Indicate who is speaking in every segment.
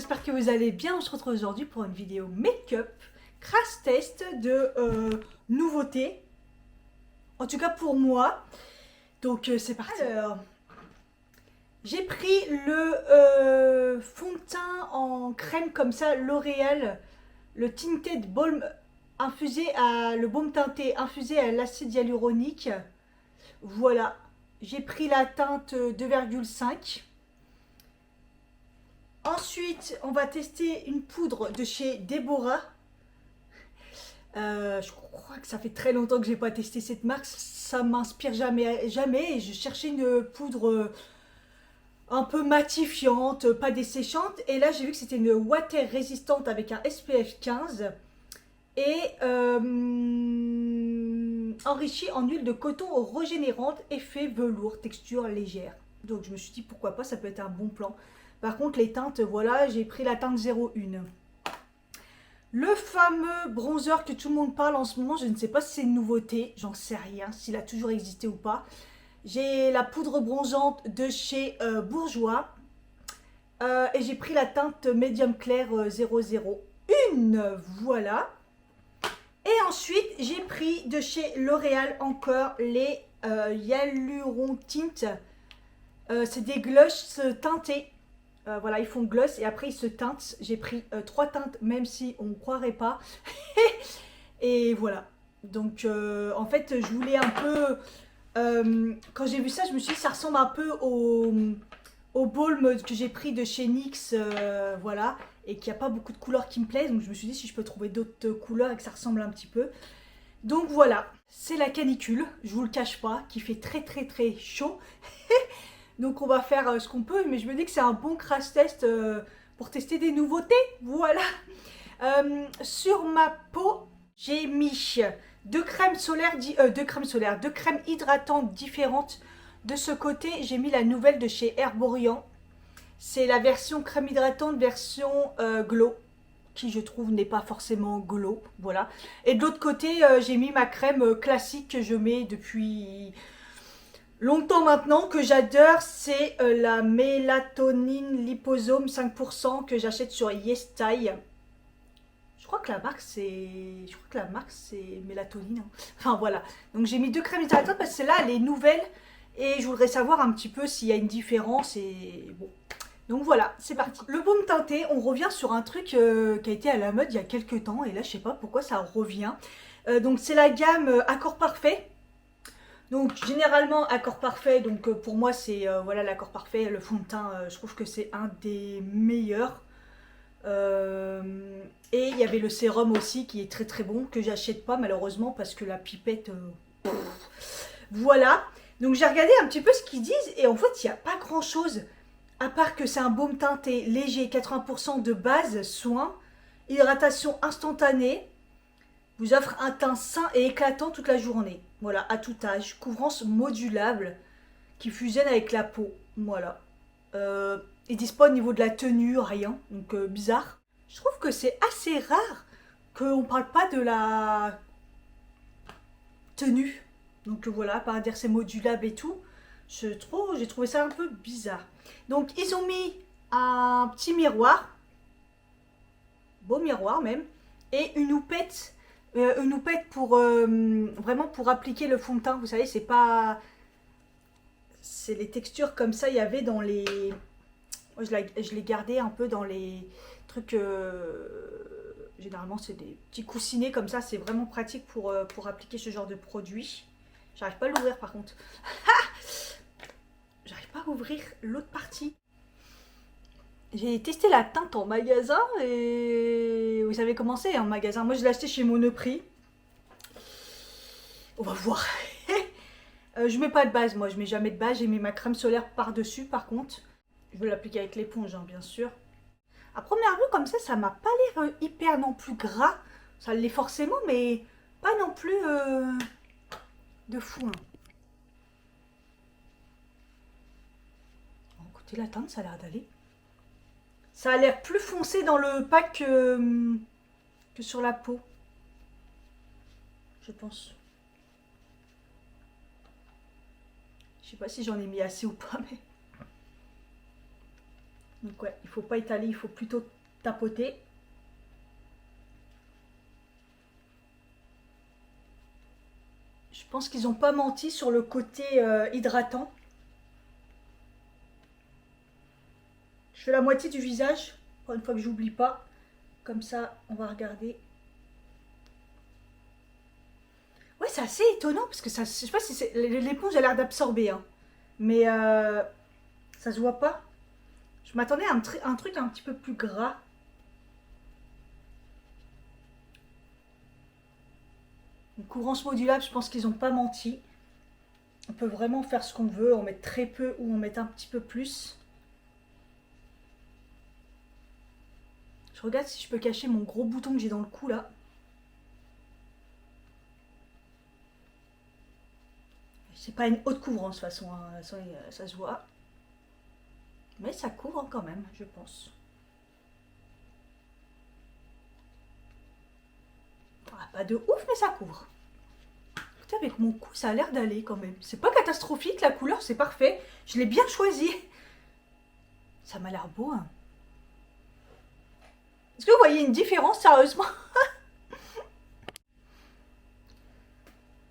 Speaker 1: j'espère que vous allez bien. On se retrouve aujourd'hui pour une vidéo make-up, crash test de nouveautés. En tout cas pour moi. Donc c'est parti. Alors, j'ai pris le fond de teint en crème comme ça, L'Oréal, le Tinted Balm infusé à le baume teinté infusé à l'acide hyaluronique. Voilà, j'ai pris la teinte 2,5. Ensuite, on va tester une poudre de chez Deborah. Je crois que ça fait très longtemps que j'ai pas testé cette marque. Ça m'inspire jamais. Et je cherchais une poudre un peu matifiante, pas desséchante. Et là, j'ai vu que c'était une water résistante avec un SPF 15 et enrichie en huile de coton régénérante, effet velours, texture légère. Donc je me suis dit pourquoi pas, ça peut être un bon plan. Par contre, les teintes, voilà, j'ai pris la teinte 01. Le fameux bronzer que tout le monde parle en ce moment, je ne sais pas si c'est une nouveauté, j'en sais rien, s'il a toujours existé ou pas. J'ai la poudre bronzante de chez Bourjois. Et j'ai pris la teinte médium clair 001, voilà. Et ensuite, j'ai pris de chez L'Oréal encore les Hyaluron Tint. C'est des gloss teintés. Voilà, ils font gloss et après ils se teintent. J'ai pris 3 teintes, même si on ne croirait pas. Et voilà. Donc, en fait, je voulais un peu... quand j'ai vu ça, je me suis dit, ça ressemble un peu au baume que j'ai pris de chez NYX. Voilà. Et qu'il n'y a pas beaucoup de couleurs qui me plaisent. Donc, je me suis dit, si je peux trouver d'autres couleurs et que ça ressemble un petit peu. Donc, voilà. C'est la canicule, je vous le cache pas, qui fait très très très chaud. Donc on va faire ce qu'on peut, mais je me dis que c'est un bon crash test pour tester des nouveautés, voilà. Sur ma peau, j'ai mis deux crèmes hydratantes différentes. De ce côté, j'ai mis la nouvelle de chez Herborian. C'est la version crème hydratante, version glow, qui je trouve n'est pas forcément glow, voilà. Et de l'autre côté, j'ai mis ma crème classique que je mets depuis... longtemps maintenant, que j'adore, c'est la mélatonine liposome 5% que j'achète sur YesStyle. Je crois que la marque c'est mélatonine. Hein. Enfin voilà. Donc j'ai mis deux crèmes hydratantes parce que celle-là elle est nouvelle et je voudrais savoir un petit peu s'il y a une différence et bon. Donc voilà, c'est parti. Le baume teinté, on revient sur un truc qui a été à la mode il y a quelques temps et là je sais pas pourquoi ça revient. Donc c'est la gamme Accord Parfait. Donc généralement accord parfait, donc pour moi c'est voilà l'accord parfait, le fond de teint, je trouve que c'est un des meilleurs. Et il y avait le sérum aussi qui est très très bon, que j'achète pas malheureusement parce que la pipette, voilà. Donc j'ai regardé un petit peu ce qu'ils disent et en fait il n'y a pas grand chose. À part que c'est un baume teinté léger, 80% de base, soin, hydratation instantanée, vous offre un teint sain et éclatant toute la journée. Voilà, à tout âge. Couvrance modulable qui fusionne avec la peau. Voilà. Ils disent pas au niveau de la tenue, rien. Donc bizarre. Je trouve que c'est assez rare qu'on parle pas de la tenue. Donc voilà, par dire c'est modulable et tout. J'ai trouvé ça un peu bizarre. Donc ils ont mis un petit miroir. Beau miroir même. Et une houppette pour vraiment pour appliquer le fond de teint. Vous savez, c'est pas... C'est les textures comme ça, il y avait dans les... Moi, je l'ai gardé un peu dans les trucs... Généralement, c'est des petits coussinets comme ça. C'est vraiment pratique pour appliquer ce genre de produit. J'arrive pas à l'ouvrir par contre. J'arrive pas à ouvrir l'autre partie. J'ai testé la teinte en magasin et vous savez comment c'est en magasin. Moi je l'ai acheté chez Monoprix. On va voir. Je mets pas de base, moi je mets jamais de base. J'ai mis ma crème solaire par dessus par contre. Je veux l'appliquer avec l'éponge hein, bien sûr. À première vue comme ça m'a pas l'air hyper non plus gras. Ça l'est forcément mais pas non plus de fou. Hein. Bon, écoutez la teinte ça a l'air d'aller. Ça a l'air plus foncé dans le pack que sur la peau. Je pense. Je sais pas si j'en ai mis assez ou pas, mais... Donc ouais, il faut pas étaler, il faut plutôt tapoter. Je pense qu'ils n'ont pas menti sur le côté hydratant. Je fais la moitié du visage, pour une fois que j'oublie pas. Comme ça, on va regarder. Ouais, c'est assez étonnant parce que ça, je sais pas si l'éponge a l'air d'absorber, hein. Mais ça se voit pas. Je m'attendais à un truc un petit peu plus gras. Une couvrance modulable, je pense qu'ils n'ont pas menti. On peut vraiment faire ce qu'on veut, en mettre très peu ou en mettre un petit peu plus. Je regarde si je peux cacher mon gros bouton que j'ai dans le cou là. C'est pas une haute couvrance de toute façon, hein. Ça se voit. Mais ça couvre quand même, je pense. Ah, pas de ouf, mais ça couvre. Écoutez, avec mon cou, ça a l'air d'aller quand même. C'est pas catastrophique, la couleur, c'est parfait. Je l'ai bien choisi. Ça m'a l'air beau, hein. Est-ce que vous voyez une différence, sérieusement?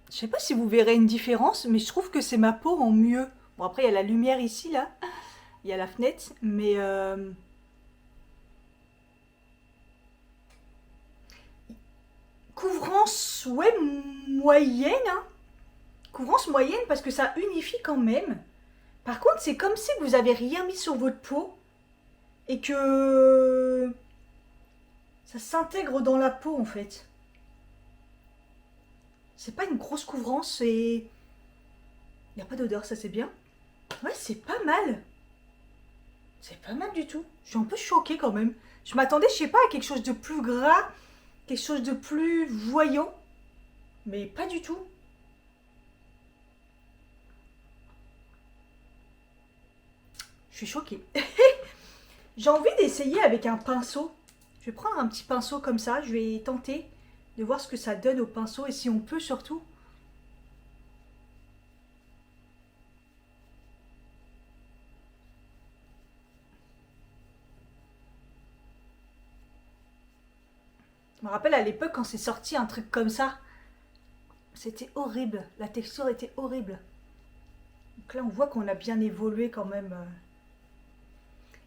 Speaker 1: Je sais pas si vous verrez une différence, mais je trouve que c'est ma peau en mieux. Bon, après, il y a la lumière ici, là. Il y a la fenêtre, mais... couvrance, ouais, moyenne, hein. Couvrance moyenne, parce que ça unifie quand même. Par contre, c'est comme si vous avez rien mis sur votre peau et que ça s'intègre dans la peau, en fait. C'est pas une grosse couvrance et... Il n'y a pas d'odeur, ça c'est bien. Ouais, c'est pas mal. C'est pas mal du tout. Je suis un peu choquée quand même. Je m'attendais, je sais pas, à quelque chose de plus gras, quelque chose de plus voyant. Mais pas du tout. Je suis choquée. J'ai envie d'essayer avec un pinceau. Je vais prendre un petit pinceau comme ça. Je vais tenter de voir ce que ça donne au pinceau et si on peut surtout. Je me rappelle à l'époque quand c'est sorti un truc comme ça. C'était horrible. La texture était horrible. Donc là, on voit qu'on a bien évolué quand même.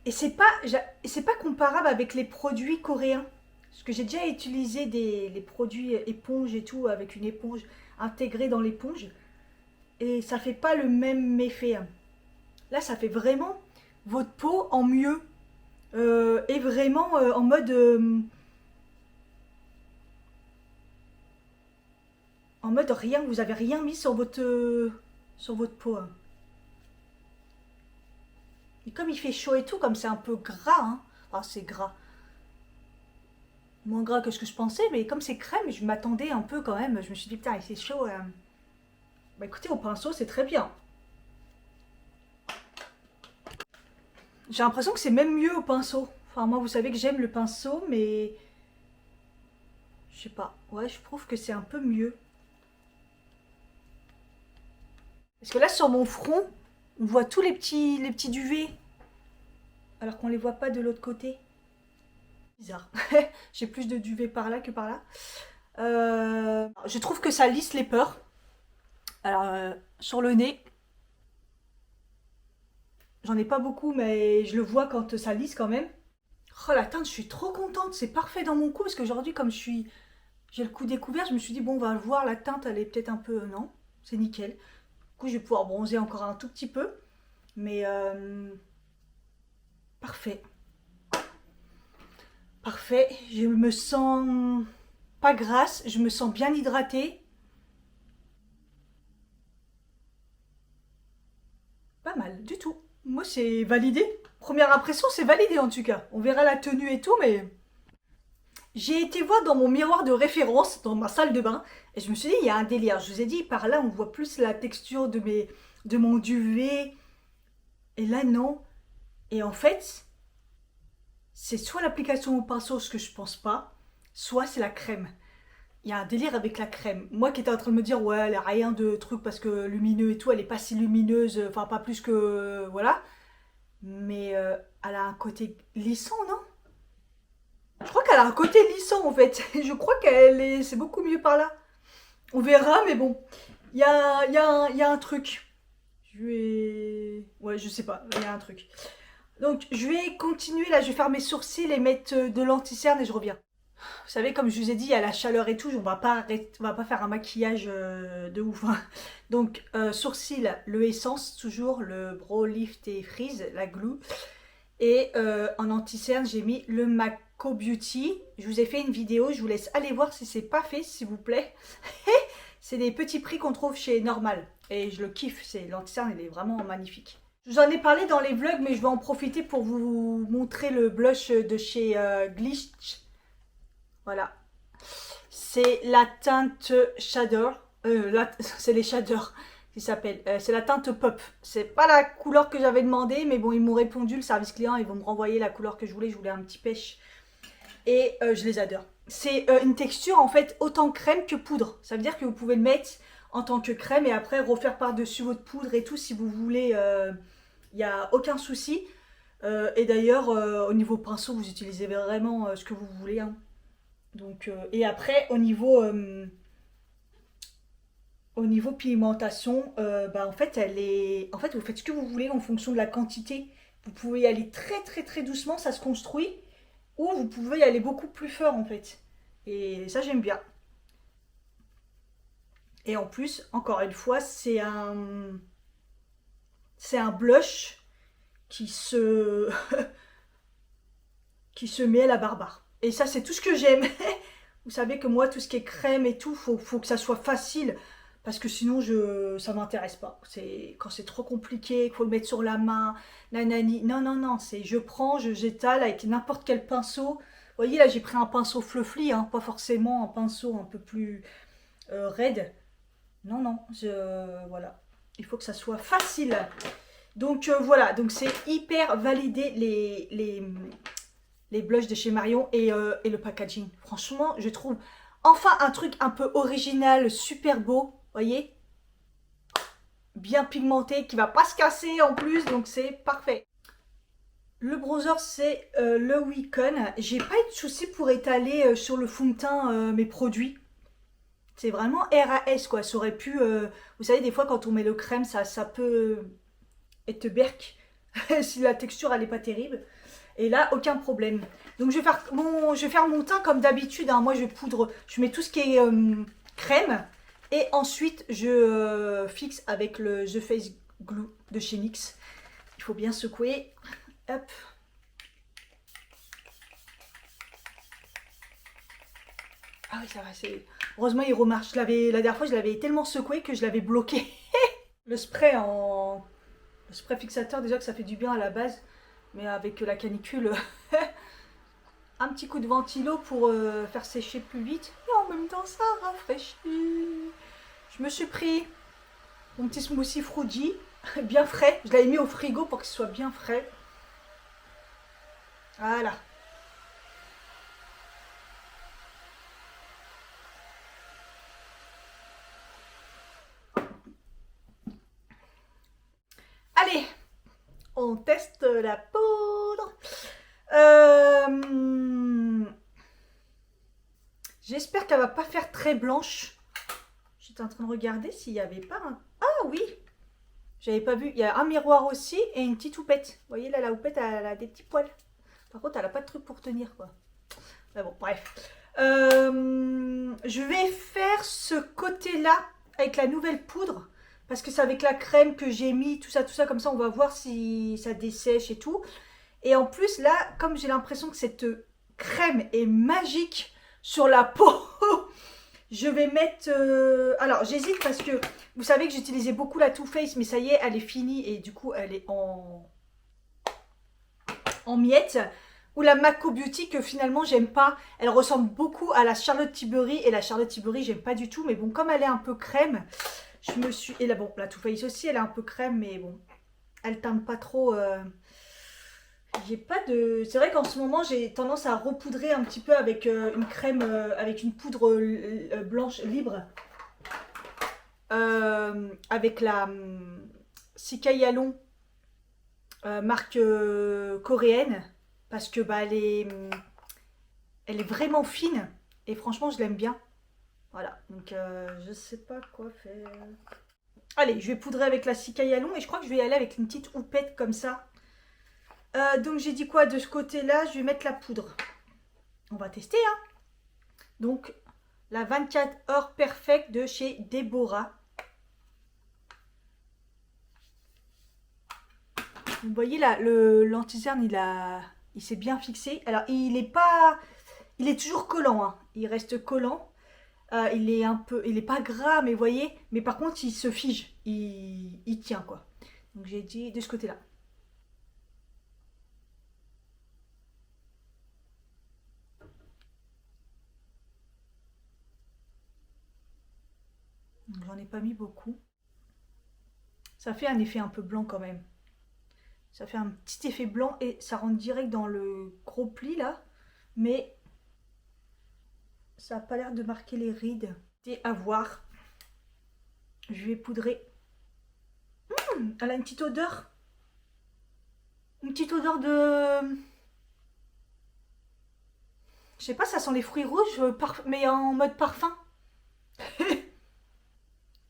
Speaker 1: Et c'est pas comparable avec les produits coréens. Parce que j'ai déjà utilisé les produits éponge et tout, avec une éponge intégrée dans l'éponge. Et ça fait pas le même effet. Là, ça fait vraiment votre peau en mieux. Et vraiment en mode... en mode rien, vous avez rien mis sur votre peau, hein. Et comme il fait chaud et tout, comme c'est un peu gras, hein. Enfin, c'est gras. Moins gras que ce que je pensais, mais comme c'est crème, je m'attendais un peu quand même. Je me suis dit, putain, il fait chaud. Bah écoutez, au pinceau, c'est très bien. J'ai l'impression que c'est même mieux au pinceau. Enfin, moi, vous savez que j'aime le pinceau, mais... Je sais pas. Ouais, je trouve que c'est un peu mieux. Parce que là, sur mon front, on voit tous les petits duvets. Alors qu'on les voit pas de l'autre côté. Bizarre. J'ai plus de duvet par là que par là. Je trouve que ça lisse les pores. Alors, sur le nez, j'en ai pas beaucoup, mais je le vois quand ça lisse quand même. Oh, la teinte, je suis trop contente. C'est parfait dans mon cou, parce qu'aujourd'hui, comme j'ai le cou découvert, je me suis dit, bon, on va voir, la teinte, elle est peut-être un peu... non, c'est nickel. Du coup, je vais pouvoir bronzer encore un tout petit peu. Mais... parfait. Parfait. Je me sens pas grasse. Je me sens bien hydratée. Pas mal du tout. Moi, c'est validé. Première impression, c'est validé en tout cas. On verra la tenue et tout, mais... J'ai été voir dans mon miroir de référence, dans ma salle de bain, et je me suis dit, il y a un délire. Je vous ai dit, par là, on voit plus la texture de mon duvet. Et là, non. Et en fait, c'est soit l'application au pinceau, ce que je pense pas, soit c'est la crème. Il y a un délire avec la crème. Moi qui étais en train de me dire, ouais, elle a rien de truc parce que lumineux et tout, elle est pas si lumineuse, enfin pas plus que... voilà. Mais elle a un côté lissant, non? Je crois qu'elle a un côté lissant en fait. Je crois c'est beaucoup mieux par là. On verra, mais bon. Il y a un truc. Je vais... Ouais, je sais pas, il y a un truc. Donc, je vais continuer, là, je vais faire mes sourcils et mettre de l'anti-cerne et je reviens. Vous savez, comme je vous ai dit, il y a la chaleur et tout, on va pas faire un maquillage de ouf. Hein. Donc, sourcils, le Essence, toujours, le Brow Lift et Freeze, la glue. Et en anti-cerne, j'ai mis le Mako Beauty. Je vous ai fait une vidéo, je vous laisse aller voir si c'est pas fait, s'il vous plaît. C'est des petits prix qu'on trouve chez Normal. Et je le kiffe, l'anti-cerne, il est vraiment magnifique. Je vous en ai parlé dans les vlogs, mais je vais en profiter pour vous montrer le blush de chez Glitch. Voilà. C'est la teinte Shadow. C'est les Shaders qui s'appellent. C'est la teinte Pop. C'est pas la couleur que j'avais demandé, mais bon, ils m'ont répondu, le service client, ils vont me renvoyer la couleur que je voulais. Je voulais un petit pêche. Et je les adore. C'est une texture en fait autant crème que poudre. Ça veut dire que vous pouvez le mettre en tant que crème et après refaire par-dessus votre poudre et tout si vous voulez. Il n'y a aucun souci. Et d'ailleurs, au niveau pinceau, vous utilisez vraiment ce que vous voulez. Hein. Donc, et après, au niveau pigmentation, bah, en fait, en fait, vous faites ce que vous voulez en fonction de la quantité. Vous pouvez y aller très très très doucement, ça se construit. Ou vous pouvez y aller beaucoup plus fort en fait. Et ça, j'aime bien. Et en plus, encore une fois, c'est un blush qui se qui se met à la barbare. Et ça, c'est tout ce que j'aime. Vous savez que moi, tout ce qui est crème et tout, faut que ça soit facile. Parce que sinon, ça m'intéresse pas. Quand c'est trop compliqué, qu'il faut le mettre sur la main, nanani. Non, non, non. Je prends, j'étale avec n'importe quel pinceau. Vous voyez, là, j'ai pris un pinceau fluffy, hein, pas forcément un pinceau un peu plus raide. Non, non. Voilà. Il faut que ça soit facile. Donc, voilà. Donc, c'est hyper validé les blushs de chez Marion et le packaging. Franchement, je trouve enfin un truc un peu original, super beau, voyez, bien pigmenté, qui va pas se casser en plus, donc c'est parfait. Le bronzer, c'est le Wiccan. J'ai pas eu de souci pour étaler sur le fond de teint mes produits. C'est vraiment RAS quoi, ça aurait pu... vous savez, des fois quand on met le crème, ça peut être berk si la texture elle est pas terrible. Et là, aucun problème. Donc, je vais faire mon teint comme d'habitude. Hein. Moi, je mets tout ce qui est crème. Et ensuite, je fixe avec le The Face Glue de chez NYX. Il faut bien secouer. Hop. Ah oui, ça va. Heureusement, il remarche. La dernière fois, je l'avais tellement secoué que je l'avais bloqué. Le spray Le spray fixateur, déjà que ça fait du bien à la base. Mais avec la canicule, un petit coup de ventilo pour faire sécher plus vite. Et en même temps, ça rafraîchit. Je me suis pris mon petit smoothie Fruji, bien frais. Je l'avais mis au frigo pour qu'il soit bien frais. Voilà. Allez, on teste la poudre. J'espère qu'elle va pas faire très blanche. J'étais en train de regarder s'il n'y avait pas un... Ah oui, j'avais pas vu. Il y a un miroir aussi et une petite houppette. Vous voyez là, la houppette, elle a des petits poils. Par contre, elle a pas de truc pour tenir quoi. Mais bon, bref. Je vais faire ce côté-là avec la nouvelle poudre. Parce que c'est avec la crème que j'ai mis, tout ça, comme ça, on va voir si ça dessèche et tout. Et en plus, là, comme j'ai l'impression que cette crème est magique sur la peau, je vais mettre... Alors, j'hésite parce que vous savez que j'utilisais beaucoup la Too Faced, mais ça y est, elle est finie et du coup, elle est en miettes. Ou la Mako Beauty que finalement, j'aime pas. Elle ressemble beaucoup à la Charlotte Tilbury et la Charlotte Tilbury, j'aime pas du tout. Mais bon, comme elle est un peu crème... Je me suis... Et là, bon, la Too Faced aussi, elle est un peu crème, mais bon, elle teinte pas trop... J'ai pas de... C'est vrai qu'en ce moment, j'ai tendance à repoudrer un petit peu avec une crème, avec une poudre blanche libre. Avec la Cicaillon marque coréenne. Parce que bah, elle est vraiment fine. Et franchement, je l'aime bien. Voilà, donc je sais pas quoi faire. Allez, je vais poudrer avec la Cicaillon et je crois que je vais y aller avec une petite houppette comme ça. Donc j'ai dit quoi de ce côté-là, je vais mettre la poudre. On va tester, hein. Donc la 24 heures perfect de chez Deborah. Vous voyez là, l'anti-cerne il s'est bien fixé. Alors il est toujours collant, hein. Il reste collant. Il est pas gras, mais vous voyez. Mais par contre, il se fige, il tient quoi. Donc j'ai dit de ce côté-là. J'en ai pas mis beaucoup. Ça fait un effet un peu blanc quand même. Ça fait un petit effet blanc et ça rentre direct dans le gros pli là. Mais ça n'a pas l'air de marquer les rides. Et à voir. Je vais poudrer. Elle a une petite odeur. Une petite odeur de... Je sais pas, ça sent les fruits rouges, mais en mode parfum.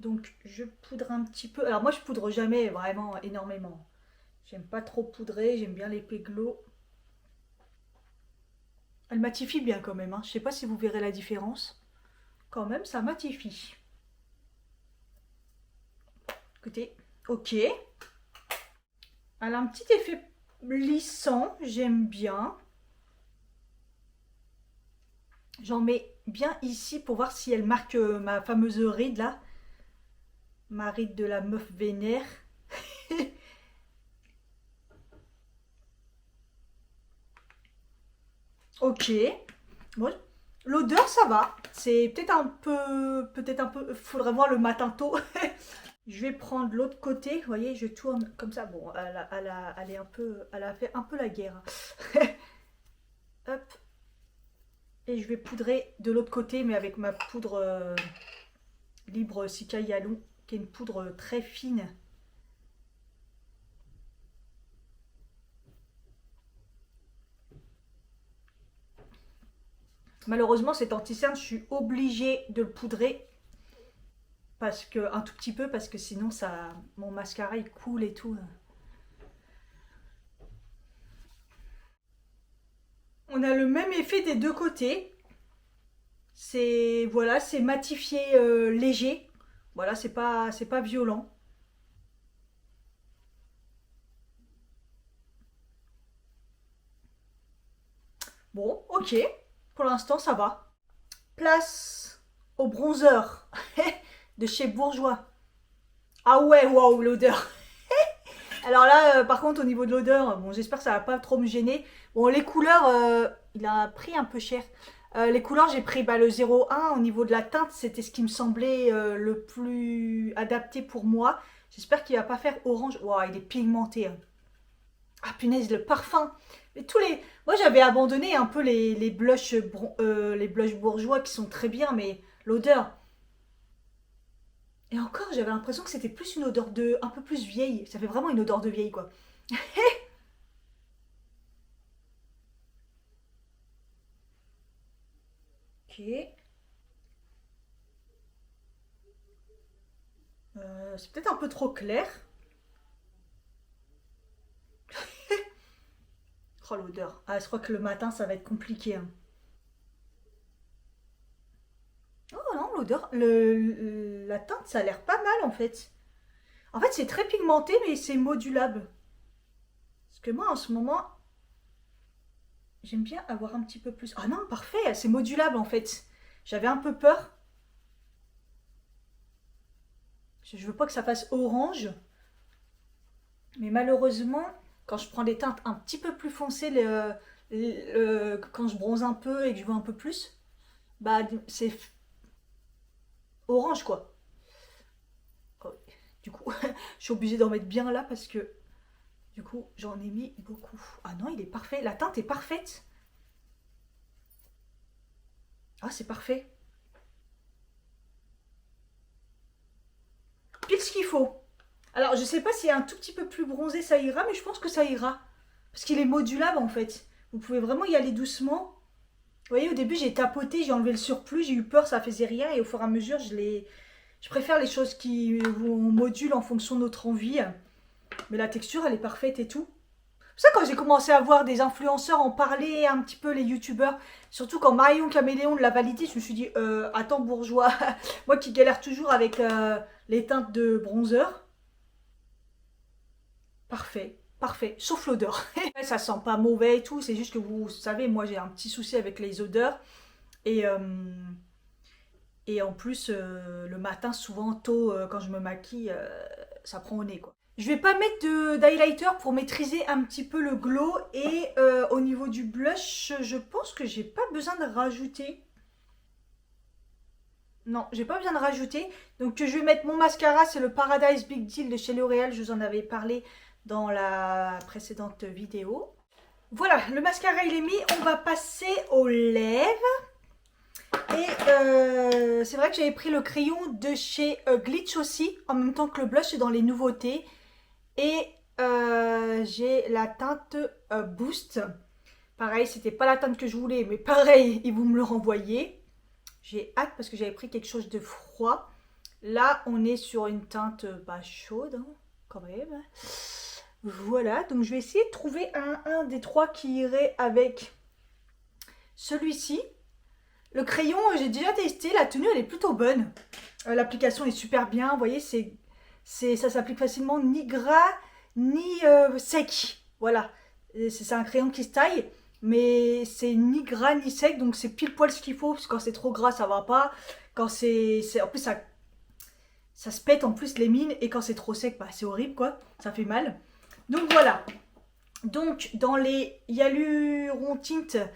Speaker 1: Donc je poudre un petit peu. Alors moi je poudre jamais vraiment énormément. J'aime pas trop poudrer, j'aime bien l'épée glow. Elle matifie bien quand même, hein. Je sais pas si vous verrez la différence. Quand même, ça matifie. Écoutez, ok. Elle a un petit effet lissant, j'aime bien. J'en mets bien ici pour voir si elle marque ma fameuse ride là. Ma ride de la meuf vénère. Ok. Bon. L'odeur, ça va. C'est peut-être un peu... Peut-être un peu... Faudrait voir le matin tôt. Je vais prendre l'autre côté. Vous voyez, je tourne comme ça. Bon, elle est un peu... Elle a fait un peu la guerre. Hop. Et je vais poudrer de l'autre côté, mais avec ma poudre libre Cicaillon, qui est une poudre très fine. Malheureusement, cet anti-cerne, je suis obligée de le poudrer. Parce que, un tout petit peu, parce que sinon, ça, mon mascara, il coule et tout. On a le même effet des deux côtés. C'est, voilà, c'est matifié léger. Voilà, c'est pas violent. Bon, ok. Pour l'instant, ça va. Place au bronzer de chez Bourjois. Ah ouais, waouh, l'odeur. Alors là, par contre, au niveau de l'odeur, bon, j'espère que ça va pas trop me gêner. Bon, les couleurs, il a pris un peu cher. Les couleurs, j'ai pris bah, le 01. Au niveau de la teinte, c'était ce qui me semblait le plus adapté pour moi. J'espère qu'il va pas faire orange. Waouh, il est pigmenté, hein. Ah punaise, le parfum. Mais tous les... Moi, j'avais abandonné un peu les blushs bourgeois qui sont très bien, mais l'odeur... Et encore, j'avais l'impression que c'était plus une odeur de... un peu plus vieille. Ça fait vraiment une odeur de vieille, quoi. Ok. C'est peut-être un peu trop clair. Oh, l'odeur. Ah, je crois que le matin, ça va être compliqué, hein. Oh non, l'odeur... La teinte, ça a l'air pas mal, en fait. En fait, c'est très pigmenté, mais c'est modulable. Parce que moi, en ce moment, j'aime bien avoir un petit peu plus... Ah non, parfait, c'est modulable, en fait. J'avais un peu peur. Je veux pas que ça fasse orange. Mais malheureusement, quand je prends des teintes un petit peu plus foncées, quand je bronze un peu et que je vois un peu plus, bah c'est orange quoi. Oh, du coup, je suis obligée d'en mettre bien là parce que du coup, j'en ai mis beaucoup. Ah non, il est parfait. La teinte est parfaite. Ah, c'est parfait. Pile ce qu'il faut. Alors, je sais pas si un tout petit peu plus bronzé ça ira, mais je pense que ça ira. Parce qu'il est modulable en fait. Vous pouvez vraiment y aller doucement. Vous voyez, au début, j'ai tapoté, j'ai enlevé le surplus, j'ai eu peur, ça faisait rien. Et au fur et à mesure, je préfère les choses qui on module en fonction de notre envie. Mais la texture, elle est parfaite et tout. C'est ça, quand j'ai commencé à voir des influenceurs en parler, un petit peu les youtubeurs, surtout quand Marion Caméléon l'a validé, je me suis dit, attends bourgeois, moi qui galère toujours avec les teintes de bronzer, parfait, parfait, sauf l'odeur. Ça sent pas mauvais et tout, c'est juste que vous savez, moi j'ai un petit souci avec les odeurs, et, euh, et en plus, le matin, souvent, tôt, quand je me maquille, ça prend au nez, quoi. Je vais pas mettre d'highlighter pour maîtriser un petit peu le glow. Et au niveau du blush, je pense que j'ai pas besoin de rajouter. Non, j'ai pas besoin de rajouter. Donc je vais mettre mon mascara, c'est le Paradise Big Deal de chez L'Oréal. Je vous en avais parlé dans la précédente vidéo. Voilà, le mascara il est mis. On va passer aux lèvres. Et c'est vrai que j'avais pris le crayon de chez Glitch aussi, en même temps que le blush, c'est dans les nouveautés. Et j'ai la teinte Boost. Pareil, c'était pas la teinte que je voulais, mais pareil, ils vont me le renvoyer. J'ai hâte parce que j'avais pris quelque chose de froid. Là, on est sur une teinte pas chaude, hein, quand même. Voilà, donc je vais essayer de trouver un des trois qui irait avec celui-ci. Le crayon, j'ai déjà testé, la tenue elle est plutôt bonne. L'application est super bien, vous voyez, ça s'applique facilement, ni gras, ni sec. Voilà, c'est un crayon qui se taille, mais c'est ni gras ni sec, donc c'est pile poil ce qu'il faut, parce que quand c'est trop gras, ça va pas. Quand en plus, ça se pète en plus les mines, et quand c'est trop sec, bah, c'est horrible, quoi. Ça fait mal. Donc voilà. Donc, dans les Hyaluron Tint,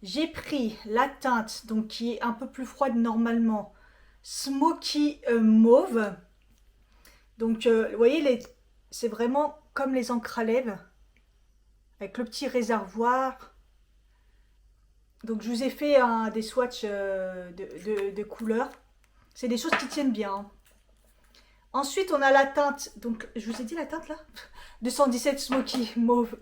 Speaker 1: j'ai pris la teinte, donc qui est un peu plus froide normalement, Smoky Mauve. Donc, vous voyez, c'est vraiment comme les encres à lèvres, avec le petit réservoir. Donc, je vous ai fait des swatchs de couleurs. C'est des choses qui tiennent bien, hein. Ensuite, on a la teinte, donc je vous ai dit la teinte là 217 Smoky Mauve.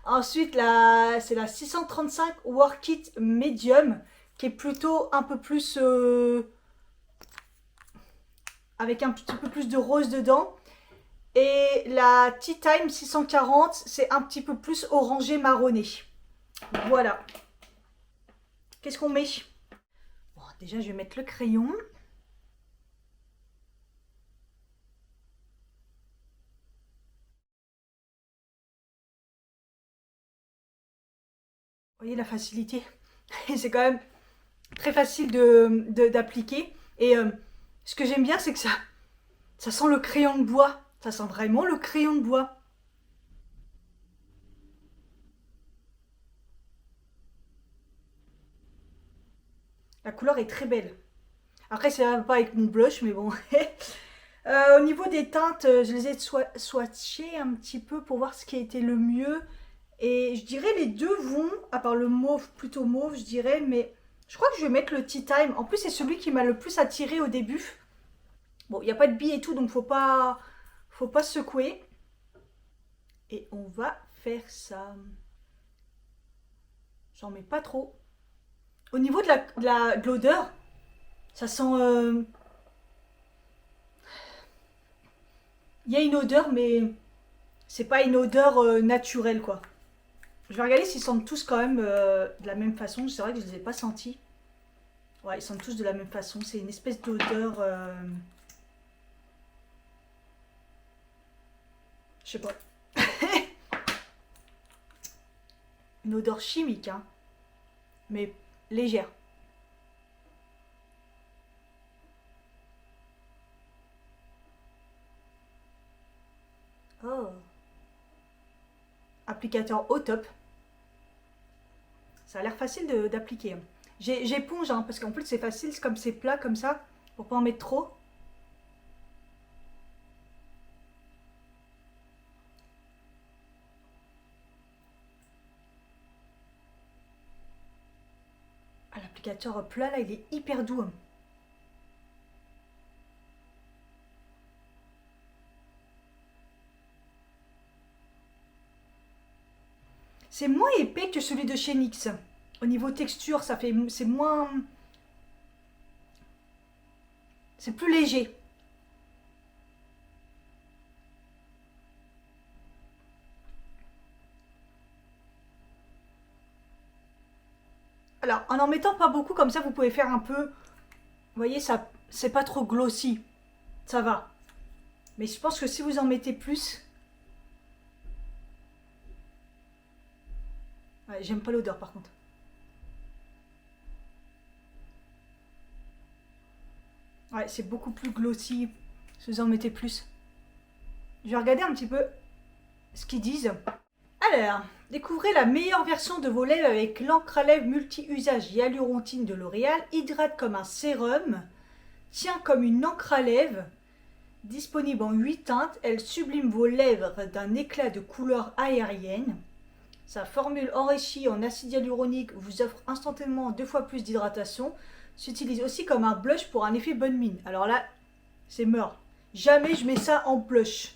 Speaker 1: Ensuite, c'est la 635 Work It Medium, qui est plutôt un peu plus avec un petit peu plus de rose dedans. Et la Tea Time 640, c'est un petit peu plus orangé marronné. Voilà. Qu'est-ce qu'on met? Bon, déjà, je vais mettre le crayon. Vous voyez la facilité. C'est quand même très facile d'appliquer. Et ce que j'aime bien, c'est que ça sent le crayon de bois. Ça sent vraiment le crayon de bois. La couleur est très belle. Après, ça va pas avec mon blush, mais bon. Au niveau des teintes, je les ai swatchées un petit peu pour voir ce qui a été le mieux. Et je dirais les deux vont, à part le mauve, plutôt mauve, je dirais, mais je crois que je vais mettre le Tea Time. En plus, c'est celui qui m'a le plus attiré au début. Bon, il n'y a pas de billes et tout, donc faut pas secouer. Et on va faire ça. J'en mets pas trop. Au niveau de l'odeur, ça sent... Il y a une odeur, mais c'est pas une odeur naturelle, quoi. Je vais regarder s'ils sentent tous quand même de la même façon. C'est vrai que je les ai pas sentis. Ouais, ils sentent tous de la même façon. C'est une espèce d'odeur... Je sais pas. Une odeur chimique, hein. Mais légère. Oh. Applicateur au top. Ça a l'air facile d'appliquer. J'éponge, hein, parce qu'en plus c'est facile, c'est comme c'est plat comme ça, pour pas en mettre trop. Ah, l'applicateur plat là, il est hyper doux, hein. C'est moins épais que celui de chez NYX. Au niveau texture, c'est moins... C'est plus léger. Alors, en n'en mettant pas beaucoup, comme ça, vous pouvez faire un peu... Vous voyez, ça, c'est pas trop glossy. Ça va. Mais je pense que si vous en mettez plus... Ouais, j'aime pas l'odeur, par contre. Ouais, c'est beaucoup plus glossy si vous en mettez plus. Je vais regarder un petit peu ce qu'ils disent. Alors, découvrez la meilleure version de vos lèvres avec l'encre à lèvres multi-usage Hyalurontine de L'Oréal. Hydrate comme un sérum, tient comme une encre à lèvres. Disponible en 8 teintes, elle sublime vos lèvres d'un éclat de couleur aérienne. Sa formule enrichie en acide hyaluronique vous offre instantanément 2 fois plus d'hydratation. S'utilise aussi comme un blush pour un effet bonne mine. Alors là, c'est mort. Jamais je mets ça en blush.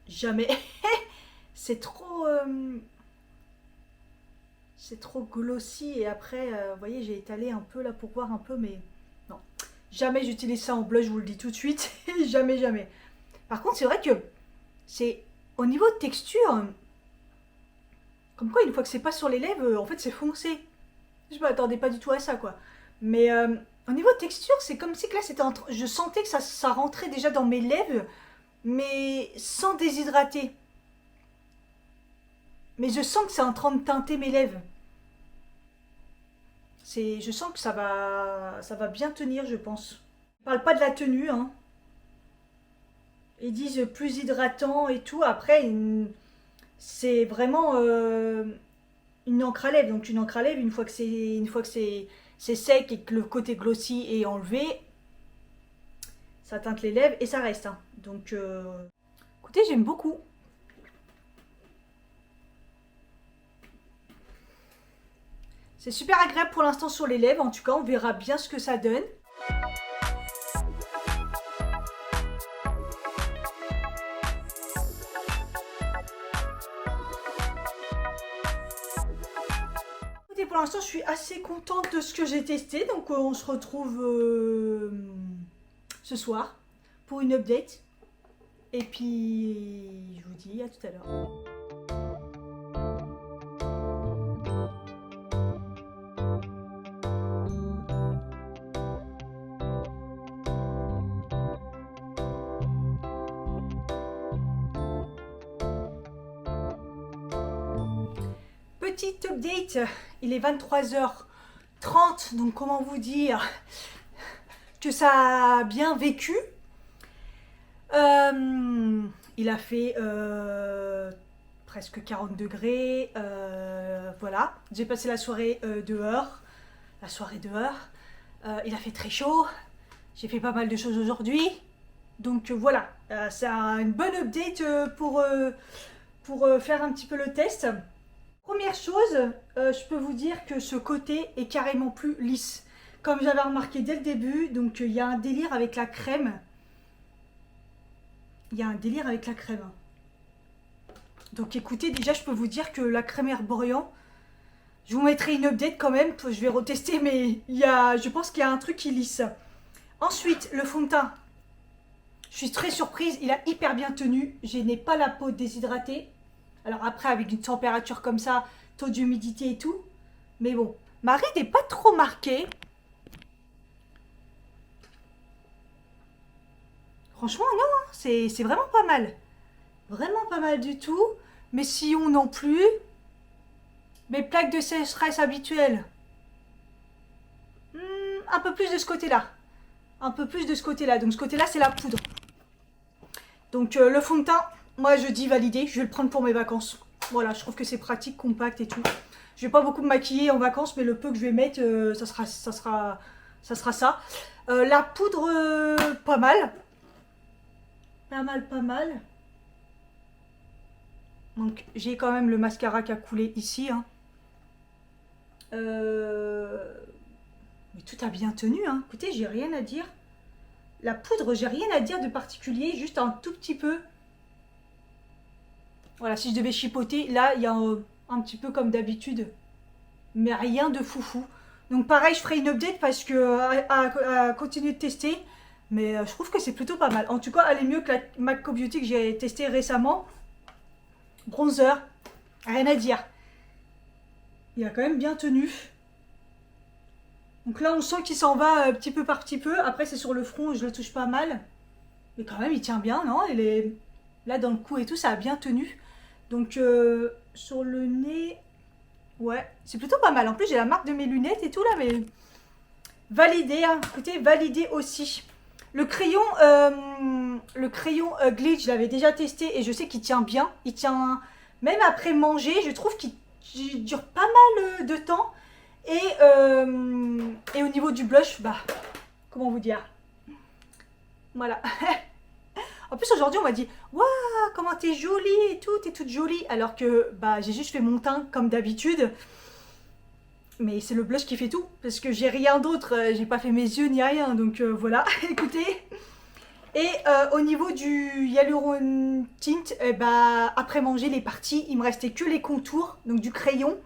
Speaker 1: Jamais. C'est trop... c'est trop glossy. Et après, vous voyez, j'ai étalé un peu là pour voir un peu, mais non. Jamais j'utilise ça en blush, je vous le dis tout de suite. Jamais, jamais. Par contre, c'est vrai que c'est au niveau de texture... Comme quoi, une fois que c'est pas sur les lèvres, en fait, c'est foncé. Je m'attendais pas du tout à ça, quoi. Mais au niveau de texture, c'est comme si que là, c'était je sentais que ça rentrait déjà dans mes lèvres, mais sans déshydrater. Mais je sens que c'est en train de teinter mes lèvres. Je sens que ça va bien tenir, je pense. Ils parlent pas de la tenue, hein. Ils disent plus hydratant et tout. Après, c'est vraiment une encre à lèvres. Donc une encre à lèvres, une fois que c'est sec et que le côté glossy est enlevé, ça teinte les lèvres et ça reste, hein. Donc écoutez, j'aime beaucoup. C'est super agréable pour l'instant sur les lèvres. En tout cas, on verra bien ce que ça donne. Pour l'instant, je suis assez contente de ce que j'ai testé. Donc, on se retrouve ce soir pour une update. Et puis, je vous dis à tout à l'heure. Petite update, il est 23h30, donc comment vous dire que ça a bien vécu. Il a fait presque 40 degrés, voilà. J'ai passé la soirée dehors, il a fait très chaud, j'ai fait pas mal de choses aujourd'hui, donc voilà, c'est une bonne update pour faire un petit peu le test. Première chose, je peux vous dire que ce côté est carrément plus lisse. Comme j'avais remarqué dès le début, donc il y a un délire avec la crème. Donc écoutez, déjà je peux vous dire que la crème Herborian, je vous mettrai une update quand même, je vais retester, mais je pense qu'il y a un truc qui lisse. Ensuite, le fond de teint. Je suis très surprise, il a hyper bien tenu. Je n'ai pas la peau déshydratée. Alors après, avec une température comme ça, taux d'humidité et tout. Mais bon, ma ride n'est pas trop marquée. Franchement, non, hein, c'est vraiment pas mal. Vraiment pas mal du tout. Mes sillons non plus. Mes plaques de sécheresse habituelles. Un peu plus de ce côté-là. Un peu plus de ce côté-là. Donc ce côté-là, c'est la poudre. Donc le fond de teint... Moi, je dis validé, je vais le prendre pour mes vacances. Voilà, je trouve que c'est pratique, compact et tout. Je vais pas beaucoup me maquiller en vacances, mais le peu que je vais mettre, ça sera ça. La poudre, pas mal. Pas mal. Donc, j'ai quand même le mascara qui a coulé ici. Hein. Mais tout a bien tenu. Hein. Écoutez, j'ai rien à dire. La poudre, j'ai rien à dire de particulier, juste un tout petit peu. Voilà, si je devais chipoter, là, il y a un petit peu comme d'habitude. Mais rien de foufou. Donc pareil, je ferai une update parce que à continuer de tester. Mais je trouve que c'est plutôt pas mal. En tout cas, elle est mieux que la MAC Co Beauty que j'ai testé récemment. Bronzer, rien à dire. Il a quand même bien tenu. Donc là, on sent qu'il s'en va petit peu par petit peu. Après, c'est sur le front, je le touche pas mal. Mais quand même, il tient bien, non? Il est là dans le cou et tout, ça a bien tenu. Donc sur le nez, ouais, c'est plutôt pas mal. En plus, j'ai la marque de mes lunettes et tout là, mais validé, hein. Écoutez, validé aussi. Le crayon Glitch, je l'avais déjà testé et je sais qu'il tient bien. Il tient même après manger. Je trouve qu'il dure pas mal de temps. Et au niveau du blush, bah, comment vous dire? Voilà. En plus, aujourd'hui, on m'a dit « Waouh, comment t'es jolie et tout, t'es toute jolie !» Alors que bah, j'ai juste fait mon teint comme d'habitude. Mais c'est le blush qui fait tout. Parce que j'ai rien d'autre. J'ai pas fait mes yeux ni rien. Donc voilà, écoutez. Et au niveau du Hyaluron Tint, bah, après manger les parties, il me restait que les contours. Donc du crayon.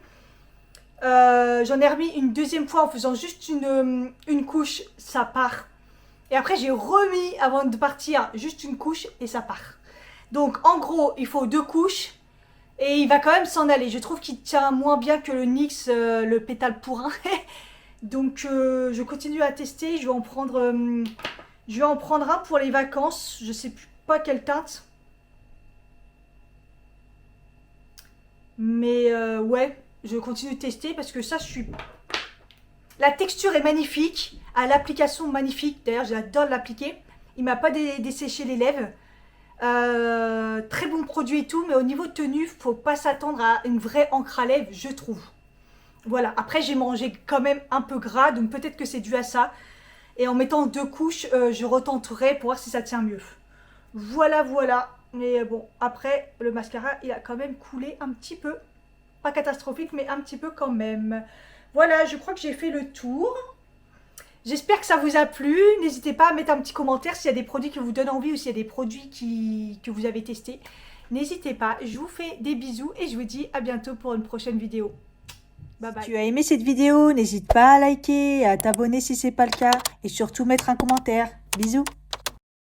Speaker 1: J'en ai remis une deuxième fois en faisant juste une couche. Ça part. Et après, j'ai remis, avant de partir, juste une couche et ça part. Donc, en gros, il faut 2 couches. Et il va quand même s'en aller. Je trouve qu'il tient moins bien que le NYX, le pétale pourrin. Donc, je continue à tester. Je vais en prendre un pour les vacances. Je sais pas quelle teinte. Mais ouais, je continue de tester parce que ça, la texture est magnifique. À l'application magnifique. D'ailleurs, j'adore l'appliquer. Il m'a pas desséché les lèvres. Très bon produit et tout. Mais au niveau de tenue, faut pas s'attendre à une vraie encre à lèvres, je trouve. Voilà. Après, j'ai mangé quand même un peu gras. Donc peut-être que c'est dû à ça. Et en mettant 2 couches, je retenterai pour voir si ça tient mieux. Voilà, voilà. Mais bon, après, le mascara, il a quand même coulé un petit peu. Pas catastrophique, mais un petit peu quand même. Voilà, je crois que j'ai fait le tour. J'espère que ça vous a plu. N'hésitez pas à mettre un petit commentaire s'il y a des produits qui vous donnent envie ou s'il y a des produits que vous avez testés. N'hésitez pas. Je vous fais des bisous et je vous dis à bientôt pour une prochaine vidéo. Bye bye. Si tu as aimé cette vidéo, n'hésite pas à liker, à t'abonner si ce n'est pas le cas et surtout mettre un commentaire. Bisous.